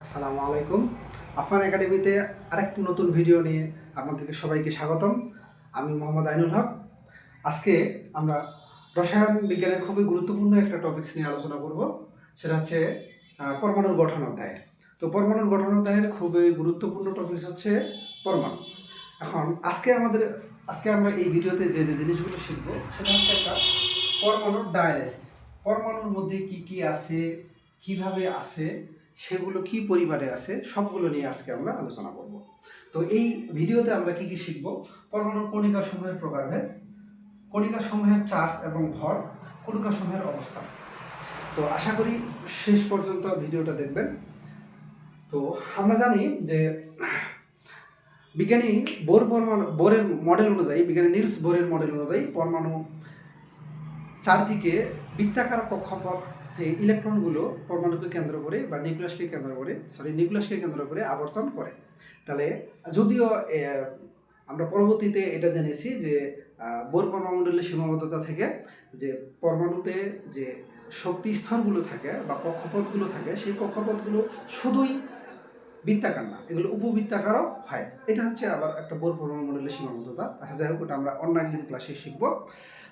আসসালামু আলাইকুম। আফনান একাডেমিতে আরেকটি নতুন ভিডিও নিয়ে আপনাদেরকে সবাইকে স্বাগতম। আমি মোহাম্মদ আইনুল হক। আজকে আমরা রসায়ন বিজ্ঞানের খুবই গুরুত্বপূর্ণ একটা টপিকস নিয়ে আলোচনা করব। সেটা হচ্ছে পরমাণুর গঠন অধ্যায়। তো পরমাণুর গঠন অধ্যায়ের খুবই গুরুত্বপূর্ণ টপিকস হচ্ছে পরমাণু। এখন আজকে আমরা এই ভিডিওতে যে জিনিসগুলো শিখব সেটা হচ্ছে একটা পরমাণুর ডায়ালাইসিস। পরমাণুর মধ্যে কি কি আছে, কিভাবে আছে, সেগুলো কি পরিবারে আছে, সবগুলো নিয়ে আজকে আমরা আলোচনা করব। তো এই ভিডিওতে আমরা কি কি শিখব: পরমাণুর কণিকা সমূহের প্রকারভেদ, কণিকা সমূহের চার্জ এবং ভর, কণিকা সমূহের অবস্থান। তো আশা করি শেষ পর্যন্ত ভিডিওটা দেখবেন। তো আমরা জানি যে বিজ্ঞানী বোরের মডেল অনুযায়ী, বিজ্ঞানী নিলস বোরের মডেল অনুযায়ী পরমাণু চারদিকে বৃত্তাকার কক্ষপথে ইলেকট্রনগুলো পরমাণুকে কেন্দ্র করে বা নিউক্লিয়াসকে কেন্দ্র করে আবর্তন করে। তাহলে যদিও আমরা পরবর্তীতে এটা জেনেছি যে বোর পরমাণুমণ্ডলের সীমাবদ্ধতা থেকে যে পরমাণুতে যে শক্তি স্তরগুলো থাকে বা কক্ষপথগুলো থাকে, সেই কক্ষপথগুলো শুধুই বৃত্তাকার না, এগুলো উপবৃত্তাকারও হয়। এটা হচ্ছে আবার একটা বোর পরমাণুমণ্ডলের সীমাবদ্ধতা। আচ্ছা, যাই হোক, ওটা আমরা অন্য একদিন ক্লাসে শিখবো।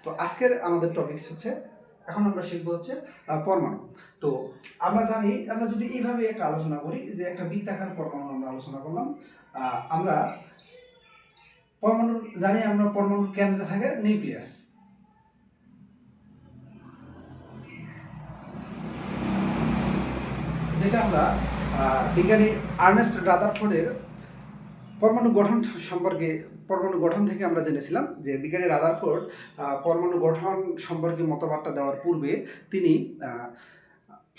তো আজকের আমাদের টপিকস হচ্ছে, এখন আমরা শিখবো হচ্ছে পরমাণু। তো আমরা জানি, আমরা যদি এইভাবে একটা আলোচনা করি যে একটা বৃত্তাকার পরমাণু আমরা আলোচনা করলাম। আমরা পরমাণুর কেন্দ্রে থাকে নিউক্লিয়াস, যেটা আমরা বিজ্ঞানী আর্নেস্ট রাদারফোর্ডের পরমাণু গঠন থেকে আমরা জেনেছিলাম যে বিজ্ঞানী রাদারফোর্ড পরমাণু গঠন সম্পর্কে মতবাদটা দেওয়ার পূর্বে তিনি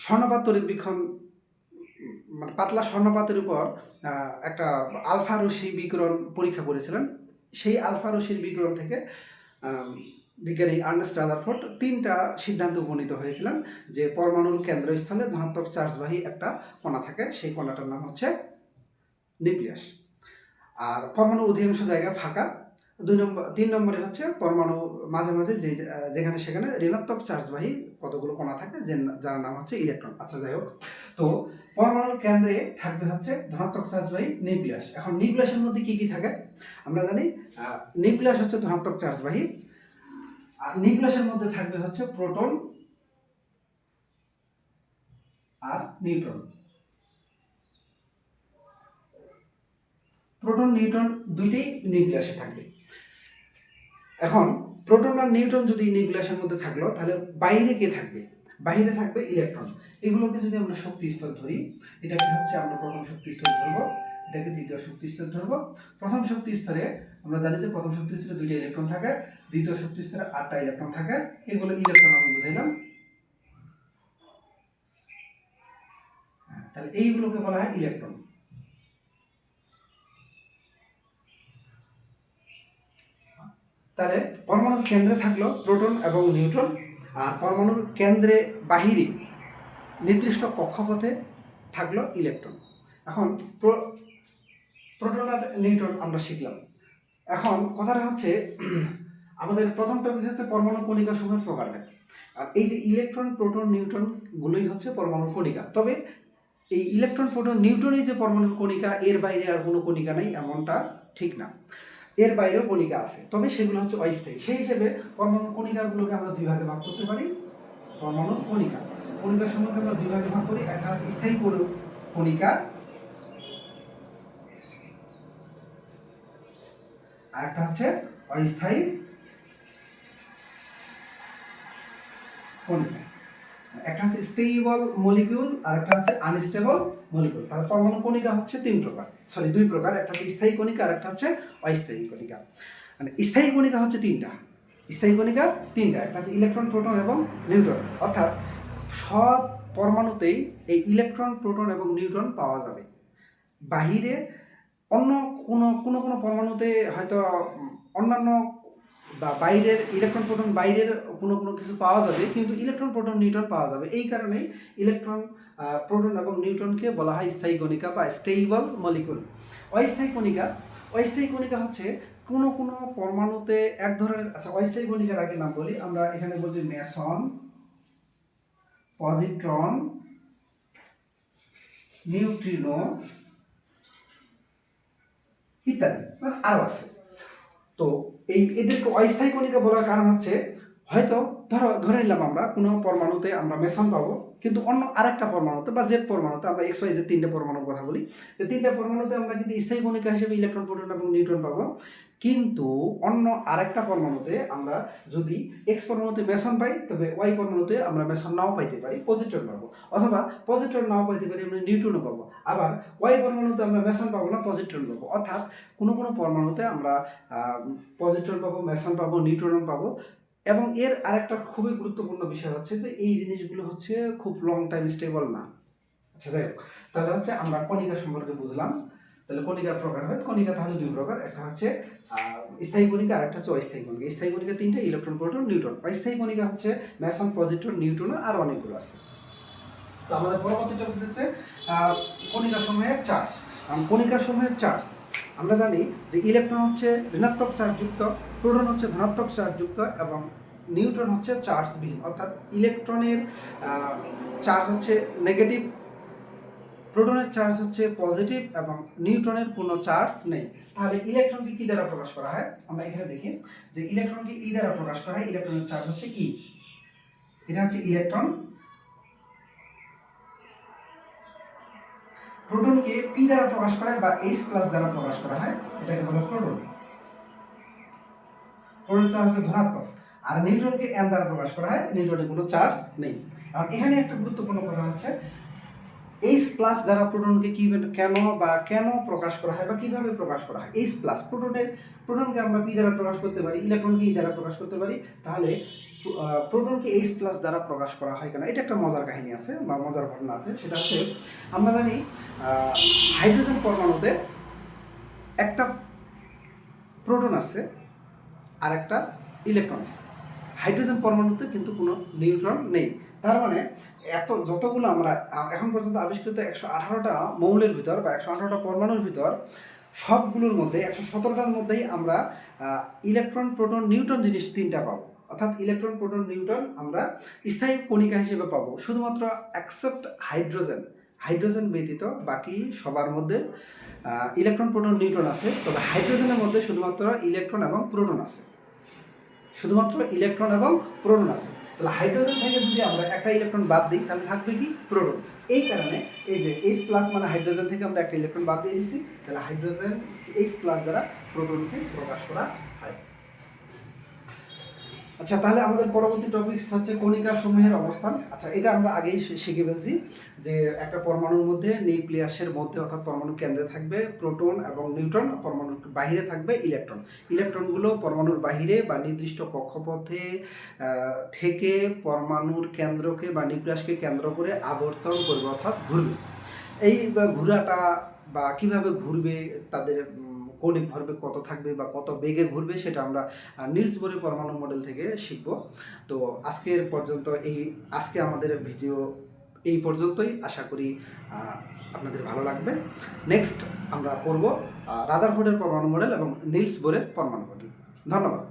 স্বর্ণপাত তড়িৎবীক্ষণ, মানে পাতলা স্বর্ণপাতের উপর একটা আলফা রশ্মি বিকিরণ পরীক্ষা করেছিলেন। সেই আলফা রশ্মির বিকিরণ থেকে বিজ্ঞানী আর্নেস্ট রাদারফোর্ড তিনটা সিদ্ধান্তে উপনীত হয়েছিলেন যে পরমাণুর কেন্দ্রস্থলে ধনাত্মক চার্জবাহী একটা কণা থাকে, সেই কণাটার নাম হচ্ছে নিউক্লিয়াস। আর পরমাণু অধিকাংশ জায়গা ফাঁকা। 3 নম্বরে হচ্ছে পরমাণু মাঝে মাঝে যেখানে সেখানে ঋণাত্মক চার্জবাহী কতগুলো কণা থাকে, যার নাম হচ্ছে ইলেকট্রন। আচ্ছা, যাই হোক, তো পরমাণুর কেন্দ্রে থাকবে হচ্ছে ধনাত্মক চার্জবাহী নিউক্লিয়াস। এখন নিউক্লিয়াসের মধ্যে কি কি থাকে আমরা জানি। নিউক্লিয়াস হচ্ছে ধনাত্মক চার্জবাহী, আর নিউক্লিয়াসের মধ্যে থাকবে হচ্ছে প্রোটন আর নিউট্রন। প্রোটন নিউট্রন দুইটাই নিউক্লিয়াসে থাকবে। এখন প্রোটন আর নিউট্রন যদি নিউক্লিয়াসের মধ্যে থাকলো, তাহলে বাইরে কে থাকবে? বাইরে থাকবে ইলেকট্রন। এগুলোকে যদি আমরা শক্তি স্তর ধরি, এটাকে হচ্ছে আমরা প্রথম শক্তি স্তর ধরবো, এটাকে দ্বিতীয় শক্তি স্তর ধরবো। প্রথম শক্তি স্তরে আমরা জানি যে প্রথম শক্তি স্তরে 2টা ইলেকট্রন থাকে, দ্বিতীয় শক্তি স্তরে 8টা ইলেকট্রন থাকে। এগুলো ইলেকট্রন আমি বুঝাইলাম। তাহলে এইগুলোকে বলা হয় ইলেকট্রন। তাহলে পরমাণুর কেন্দ্রে থাকলো প্রোটন এবং নিউট্রন, আর পরমাণুর কেন্দ্রে বাহিরে নির্দিষ্ট কক্ষপথে থাকলো ইলেকট্রন। এখন প্রোটন আর নিউট্রন আমরা শিখলাম। এখন কথাটা হচ্ছে, আমাদের প্রথম টপিক হচ্ছে পরমাণু কণিকা সমূহের প্রকারভেদ। আর এই যে ইলেকট্রন, প্রোটন, নিউট্রন গুলোই হচ্ছে পরমাণুর কণিকা। তবে এই ইলেকট্রন, প্রোটন, নিউট্রনই যে পরমাণুর কণিকা, এর বাইরে আর কোনো কণিকা নেই, এমনটা ঠিক না। এর বাইরেও কণিকা আছে, তবে সেগুলো হচ্ছে অস্থায়ী। সেই হিসেবে পরমাণু কণিকাগুলোকে আমরা দুই ভাগে ভাগ করতে পারি। পরমাণুর কণিকা সমূহকে আমরা দুই ভাগে ভাগ করি। একটা হচ্ছে স্থায়ী কণিকা, আর একটা হচ্ছে অস্থায়ী কণিকা। একটা হচ্ছে স্টেবল মলিকিউল আর একটা হচ্ছে আনস্টেবল মলিকিউল। তাহলে পরমাণু কণিকা হচ্ছে দুই প্রকার। একটা হচ্ছে স্থায়ী কণিকা আর একটা হচ্ছে অস্থায়ী কণিকা। মানে স্থায়ী কণিকা হচ্ছে তিনটা। একটা হচ্ছে ইলেকট্রন, প্রোটন এবং নিউট্রন। অর্থাৎ সব পরমাণুতেই এই ইলেকট্রন, প্রোটন এবং নিউট্রন পাওয়া যাবে। বাহিরে অন্য কোনো পরমাণুতে হয়তো অন্যান্য বা বাইরের ইলেকট্রন, প্রোটন বাইরের কোনো কিছু পাওয়া যাবে, কিন্তু ইলেকট্রন, প্রোটন, নিউট্রন পাওয়া যাবে। এই কারণেই ইলেকট্রন, প্রোটন এবং নিউট্রনকে বলা হয় স্থায়ী কণিকা বা স্টেবল মলিকুল। অস্থায়ী কণিকা হচ্ছে কোনো পরমাণুতে এক ধরনের। আচ্ছা, অস্থায়ী কণিকার আগে নাম বলি। আমরা এখানে বলছি মেসন, পজিট্রন, নিউট্রিনো ইত্যাদি আরও আছে। তো এদেরকে অস্থায়ী কণিকা বলার কারণ হচ্ছে হয়তো ধরে নিলাম আমরা কোনো পরমাণুতে আমরা মেসন পাবো, কিন্তু অন্য আরেকটা পরমাণুতে বা জেড পরমাণুতে, আমরা এক্স ওয়াই জেড তিনটে পরমাণুর কথা বলি, এই তিনটে পরমাণুতে আমরা কিন্তু স্থায়ী কণিকা হিসেবে ইলেকট্রন, প্রোটন এবং নিউট্রন পাবো। কিন্তু অন্য আরেকটা পরমাণুতে আমরা যদি এক্স পরমাণুতে মেসন পাই, তবে ওয়াই পরমাণুতে আমরা মেসন নাও পাইতে পারি, পজিট্রন পাবো, অথবা পজিট্রন নাও পাইতে পারি, আমরা নিউট্রনও পাবো। আবার ওয়াই পরমাণুতে আমরা মেসন পাবো না, পজিট্রন পাবো। অর্থাৎ কোনো পরমাণুতে আমরা পজিট্রন পাবো, মেসন পাবো, নিউট্রন পাবো। এবং এর আরেকটা খুবই গুরুত্বপূর্ণ বিষয় হচ্ছে যে এই জিনিসগুলো হচ্ছে খুব লং টাইম স্টেবল না। আচ্ছা, যাই হোক, তাহলে হচ্ছে আমরা কণিকা সম্পর্কে বুঝলাম। তাহলে কণিকার প্রকার হয়, কণিকা তাহলে দুই প্রকার, একটা হচ্ছে স্থায়ী কণিকা আর একটা হচ্ছে অস্থায়ী কণিকা। স্থায়ী কণিকা তিনটে, ইলেকট্রন, প্রোটন, নিউট্রন। অস্থায়ী কণিকা হচ্ছে মেসন, পজিট্রন, নিউট্রন আর অনেকগুলো আছে। তো আমাদের পরবর্তী টপিক হচ্ছে কণিকা সমূহের চার্জ। কণিকা সমূহের চার্জ আমরা জানি যে ইলেকট্রন হচ্ছে ঋণাত্মক চার্জযুক্ত, প্রোটন হচ্ছে ধনাত্মক চার্জযুক্ত এবং নিউট্রন হচ্ছে চার্জবিহীন। অর্থাৎ ইলেকট্রনের চার্জ হচ্ছে নেগেটিভ, প্রোটনের চার্জ হচ্ছে পজিটিভ এবং নিউট্রনের কোনো চার্জ নেই। তাহলে ইলেকট্রনকে কি দ্বারা প্রকাশ করা হয়? আমরা এখানে দেখি যে ইলেকট্রনকে ই দ্বারা প্রকাশ করা হয়। ইলেকট্রনের চার্জ হচ্ছে ই, এটা হচ্ছে ইলেকট্রন। প্রোটনকে পি দ্বারা প্রকাশ করা হয় বা এইচ প্লাস দ্বারা প্রকাশ করা হয়, এটাকে বলা প্রোটন। প্রোটনের চার্জ হচ্ছে ধনাত্মক। আর নিউট্রনকে এন দ্বারা প্রকাশ করা হয়, নিউট্রনের কোনো চার্জ নেই। আর এখানে একটা গুরুত্বপূর্ণ কথা হচ্ছে এইচ প্লাস দ্বারা প্রোটনকে কেন প্রকাশ করা হয় বা কিভাবে প্রকাশ করা হয়। এইচ প্লাস প্রোটনকে আমরা পি দ্বারা প্রকাশ করতে পারি, ইলেকট্রনকে ই দ্বারা প্রকাশ করতে পারি। তাহলে প্রোটনকে এইচ প্লাস দ্বারা প্রকাশ করা হয় কেন? এটা একটা মজার কাহিনী আছে বা মজার ঘটনা আছে। সেটা হচ্ছে আমরা জানি হাইড্রোজেন পরমাণুতে একটা প্রোটন আছে আর একটা ইলেকট্রন আছে। হাইড্রোজেন পরমাণুতে কিন্তু কোনো নিউট্রন নেই। তার মানে যতগুলো আমরা এখন পর্যন্ত আবিষ্কৃত 118টা মৌলের ভিতর বা 118টা পরমাণুর ভিতর সবগুলোর মধ্যে 117টার মধ্যেই আমরা ইলেকট্রন, প্রোটন, নিউট্রন জিনিস তিনটা পাবো। অর্থাৎ ইলেকট্রন, প্রোটন, নিউট্রন আমরা স্থায়ী কণিকা হিসেবে পাবো, শুধুমাত্র অ্যাকসেপ্ট হাইড্রোজেন ব্যতীত বাকি সবার মধ্যে ইলেকট্রন, প্রোটন, নিউট্রন আছে। তবে হাইড্রোজেনের মধ্যে শুধুমাত্র ইলেকট্রন এবং প্রোটন আছে, তাহলে হাইড্রোজেন থেকে যদি আমরা একটা ইলেকট্রন বাদ দিই তাহলে থাকবে কি? প্রোটন। এই কারণে এই যে এইচ প্লাস মানে হাইড্রোজেন থেকে আমরা একটা ইলেকট্রন বাদ দিয়ে দিচ্ছি, তাহলে হাইড্রোজেন এইচ প্লাস দ্বারা প্রোটনকে প্রকাশ করা হয়। আচ্ছা, তাহলে আমাদের পরবর্তী টপিক হচ্ছে কণিকা সমূহের অবস্থান। আচ্ছা, এটা আমরা আগেই শিখে ফেলছি যে একটা পরমাণুর মধ্যে নিউক্লিয়াসের মধ্যে অর্থাৎ পরমাণু কেন্দ্রে থাকবে প্রোটন এবং নিউট্রন, পরমাণুর বাহিরে থাকবে ইলেকট্রন। ইলেকট্রনগুলো পরমাণুর বাহিরে বা নির্দিষ্ট কক্ষপথে থেকে পরমাণুর কেন্দ্রকে বা নিউক্লিয়াসকে কেন্দ্র করে আবর্তন করবে, অর্থাৎ ঘুরবে। এই ঘোরাটা বা কিভাবে ঘুরবে, তাদের কৌণিক ভরবেগ কত থাকবে বা কত বেগে ঘুরবে, সেটা আমরা নিলস বোরের পরমাণু মডেল থেকে শিখব। তো আজকে আমাদের ভিডিও এই পর্যন্তই। আশা করি আপনাদের ভালো লাগবে। নেক্সট আমরা করব রাদারফোর্ডের পরমাণু মডেল এবং নিলস বোরের পরমাণু মডেল। ধন্যবাদ।